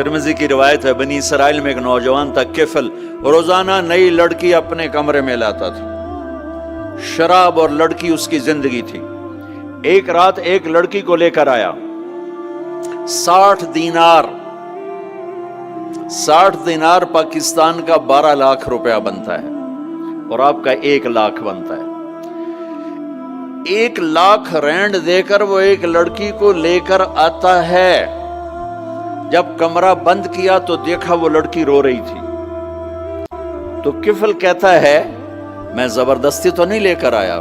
ترمذی کی روایت ہے، بنی اسرائیل میں ایک نوجوان تھا کفل، روزانہ نئی لڑکی اپنے کمرے میں لاتا تھا، شراب اور لڑکی اس کی زندگی تھی۔ ایک رات ایک لڑکی کو لے کر آیا، 60 دینار 60 دینار پاکستان کا 12 لاکھ روپیہ بنتا ہے، اور آپ کا 1 لاکھ بنتا ہے۔ 1 لاکھ رینڈ دے کر وہ ایک لڑکی کو لے کر آتا ہے۔ جب کمرہ بند کیا تو دیکھا وہ لڑکی رو رہی تھی، تو کفل کہتا ہے میں زبردستی تو نہیں لے کر آیا،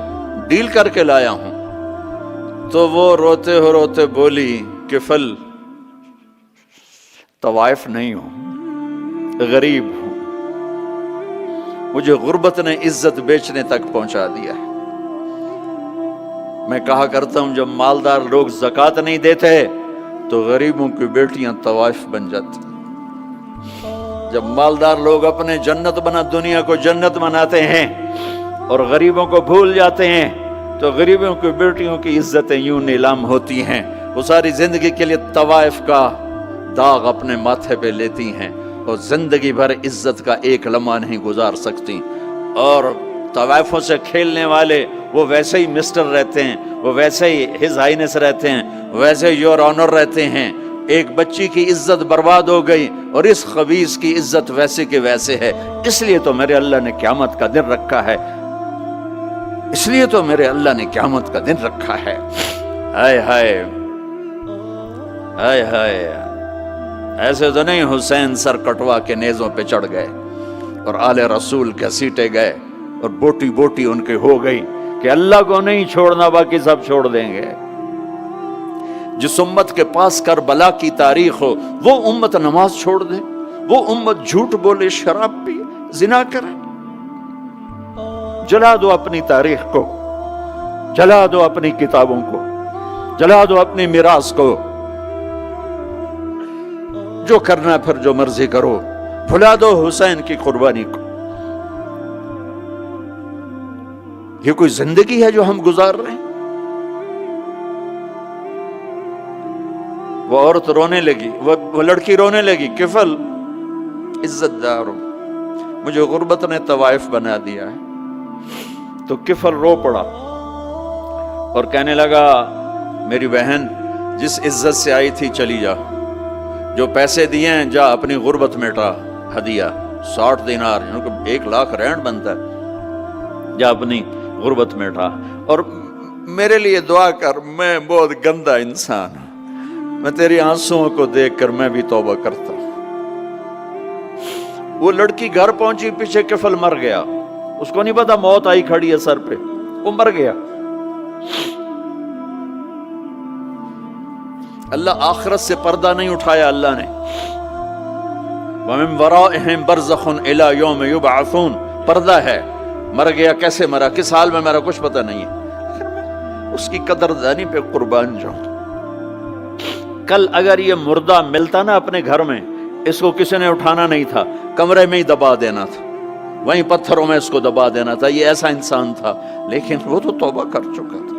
ڈیل کر کے لایا ہوں۔ تو وہ روتے بولی، کفل طوائف نہیں ہوں، غریب ہوں، مجھے غربت نے عزت بیچنے تک پہنچا دیا ہے۔ میں کہا کرتا ہوں جب مالدار لوگ زکوٰۃ نہیں دیتے تو غریبوں کی بیٹیاں طوائف بن جاتی۔ جب مالدار لوگ اپنے جنت بنا دنیا کو جنت بناتے ہیں اور غریبوں کو بھول جاتے ہیں تو غریبوں کی بیٹیوں کی عزتیں یوں نیلام ہوتی ہیں۔ وہ ساری زندگی کے لیے طوائف کا داغ اپنے ماتھے پہ لیتی ہیں اور زندگی بھر عزت کا ایک لمحہ نہیں گزار سکتی۔ اور طوائفوں سے کھیلنے والے وہ ویسے ہی مسٹر رہتے ہیں، وہ ویسے ہی ہز ہائنس رہتے ہیں، ویسے یور آنر رہتے ہیں۔ ایک بچی کی عزت برباد ہو گئی اور اس خبیث کی عزت ویسے کے ویسے ہے۔ اس لیے تو میرے اللہ نے قیامت کا دن رکھا ہے، اس لیے تو میرے اللہ نے قیامت کا دن رکھا ہے۔ ہائے ہائے ہائے ہائے، ایسے تو نہیں حسین سر کٹوا کے نیزوں پہ چڑھ گئے اور آل رسول کے سیٹے گئے اور بوٹی بوٹی ان کے ہو گئی کہ اللہ کو نہیں چھوڑنا باقی سب چھوڑ دیں گے۔ جس امت کے پاس کربلا کی تاریخ ہو وہ امت نماز چھوڑ دے، وہ امت جھوٹ بولے، شراب پی، زنا کرے۔ جلا دو اپنی تاریخ کو، جلا دو اپنی کتابوں کو، جلا دو اپنی میراث کو، جو کرنا پھر جو مرضی کرو، بھلا دو حسین کی قربانی کو۔ یہ کوئی زندگی ہے جو ہم گزار رہے ہیں؟ وہ عورت رونے لگی، وہ لڑکی رونے لگی، کفل عزت دار ہو، مجھے غربت نے طوائف بنا دیا ہے۔ تو کفل رو پڑا اور کہنے لگا میری بہن جس عزت سے آئی تھی چلی جا، جو پیسے دیے ہیں جا اپنی غربت مٹا، ہدیہ 60 دینار یعنی کہ 1 لاکھ رینڈ بنتا ہے، جا اپنی غربت مٹا، اور میرے لیے دعا کر، میں بہت گندا انسان ہوں، میں تیری آنسوؤں کو دیکھ کر میں بھی توبہ کرتا ہوں۔ وہ لڑکی گھر پہنچی، پیچھے کفل مر گیا، اس کو نہیں پتا موت آئی کھڑی ہے سر پہ، وہ مر گیا۔ اللہ آخرت سے پردہ نہیں اٹھایا اللہ نے۔ وَمِن وَرَائِهِمْ بَرْزَخٌ إِلَى يَوْمِ يُبْعَثُونَ، پردہ ہے، مر گیا، کیسے مرا، کس حال میں مرا، کچھ پتہ نہیں ہے، اس کی قدردانی پہ قربان جاؤں۔ کل اگر یہ مردہ ملتا نا اپنے گھر میں، اس کو کسی نے اٹھانا نہیں تھا، کمرے میں ہی دبا دینا تھا، وہیں پتھروں میں اس کو دبا دینا تھا، یہ ایسا انسان تھا، لیکن وہ تو توبہ کر چکا تھا۔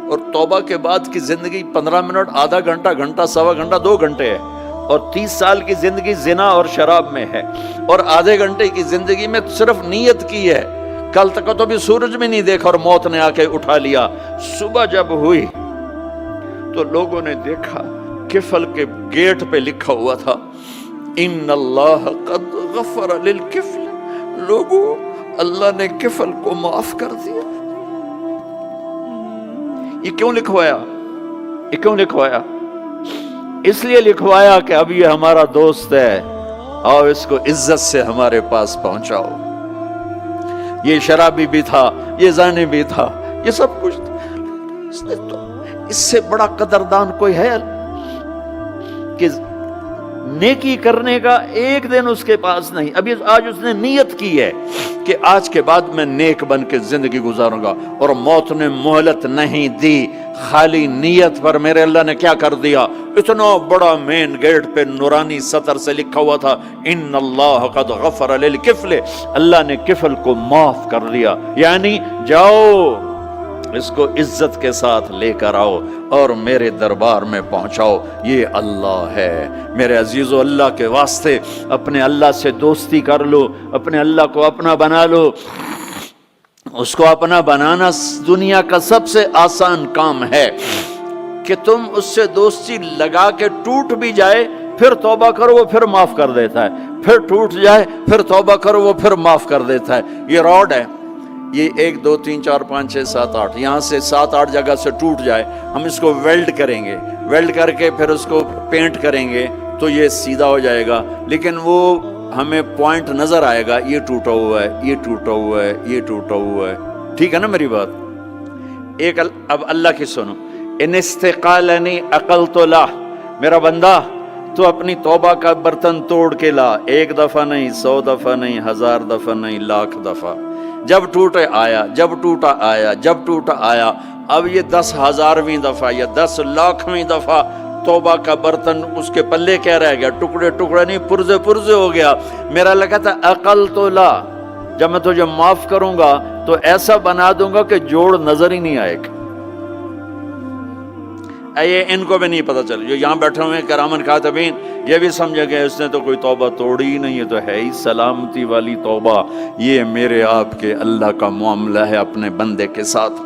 اور توبہ کے بعد کی زندگی 15 منٹ، آدھا گھنٹہ، گھنٹہ، سوا گھنٹہ، 2 گھنٹے ہے، اور 30 سال کی زندگی زنا اور شراب میں ہے، اور آدھے گھنٹے کی زندگی میں صرف نیت کی ہے۔ کل تک تو بھی سورج میں نہیں دیکھا اور موت نے آ کے اٹھا لیا۔ صبح جب ہوئی تو لوگوں نے دیکھا کفل کے گیٹ پہ لکھا ہوا تھا ان اللہ قد غفر للکفل، لوگوں اللہ نے کفل کو معاف کر دیا۔ یہ کیوں لکھوایا؟ یہ کیوں لکھوایا؟ اس لیے لکھوایا کہ اب یہ ہمارا دوست ہے، اور اس کو عزت سے ہمارے پاس پہنچاؤ۔ یہ شرابی بھی تھا، یہ زانی بھی تھا، یہ سب کچھ تھا۔ اس سے بڑا قدردان کوئی ہے کہ نیکی کرنے کا ایک دن اس کے پاس نہیں؟ ابھی آج اس نے نیت کی ہے کہ آج کے بعد میں نیک بن کے زندگی گزاروں گا، اور موت نے مہلت نہیں دی۔ خالی نیت پر میرے اللہ نے کیا کر دیا، اتنا بڑا مین گیٹ پہ نورانی سطر سے لکھا ہوا تھا ان اللہ قد غفر للکفل، اللہ نے کفل کو معاف کر دیا۔ یعنی جاؤ اس کو عزت کے ساتھ لے کر آؤ اور میرے دربار میں پہنچاؤ، یہ اللہ ہے۔ میرے عزیزو، اللہ کے واسطے اپنے اللہ سے دوستی کر لو، اپنے اللہ کو اپنا بنا لو۔ اس کو اپنا بنانا دنیا کا سب سے آسان کام ہے کہ تم اس سے دوستی لگا کے ٹوٹ بھی جائے پھر توبہ کرو وہ پھر معاف کر دیتا ہے، پھر ٹوٹ جائے پھر توبہ کرو وہ پھر معاف کر دیتا ہے۔ یہ راڈ ہے، یہ 1 2 3 4 5 6 7 8 یہاں سے 7 8 جگہ سے ٹوٹ جائے، ہم اس کو ویلڈ کریں گے، ویلڈ کر کے پھر اس کو پینٹ کریں گے تو یہ سیدھا ہو جائے گا، لیکن وہ ہمیں پوائنٹ نظر آئے گا، یہ ٹوٹا ہوا ہے، یہ ٹوٹا ہوا ہے، یہ ٹوٹا ہوا ہے۔ ٹھیک ہے نا میری بات؟ ایک اب اللہ کی سنو، ان استقالنی عقلت له، میرا بندہ تو اپنی توبہ کا برتن توڑ کے لا، 1 دفعہ نہیں، 100 دفعہ نہیں، 1000 دفعہ نہیں، 1,00,000 دفعہ۔ جب ٹوٹے آیا، جب ٹوٹا آیا، جب ٹوٹا آیا، اب یہ 10,000ویں دفعہ یا 10,00,000ویں دفعہ توبہ کا برتن اس کے پلے کیا رہ گیا؟ ٹکڑے ٹکڑے نہیں، پرزے پرزے ہو گیا۔ میرا لگا تھا عقل تو لا، جب میں تجھے معاف کروں گا تو ایسا بنا دوں گا کہ جوڑ نظر ہی نہیں آئے گا۔ یہ ان کو بھی نہیں پتہ چل، جو یہاں بیٹھے ہوئے ہیں کرامن کاتبین، یہ بھی سمجھے گئے اس نے تو کوئی توبہ توڑی ہی نہیں، یہ تو ہے ہی سلامتی والی توبہ۔ یہ میرے آپ کے اللہ کا معاملہ ہے اپنے بندے کے ساتھ۔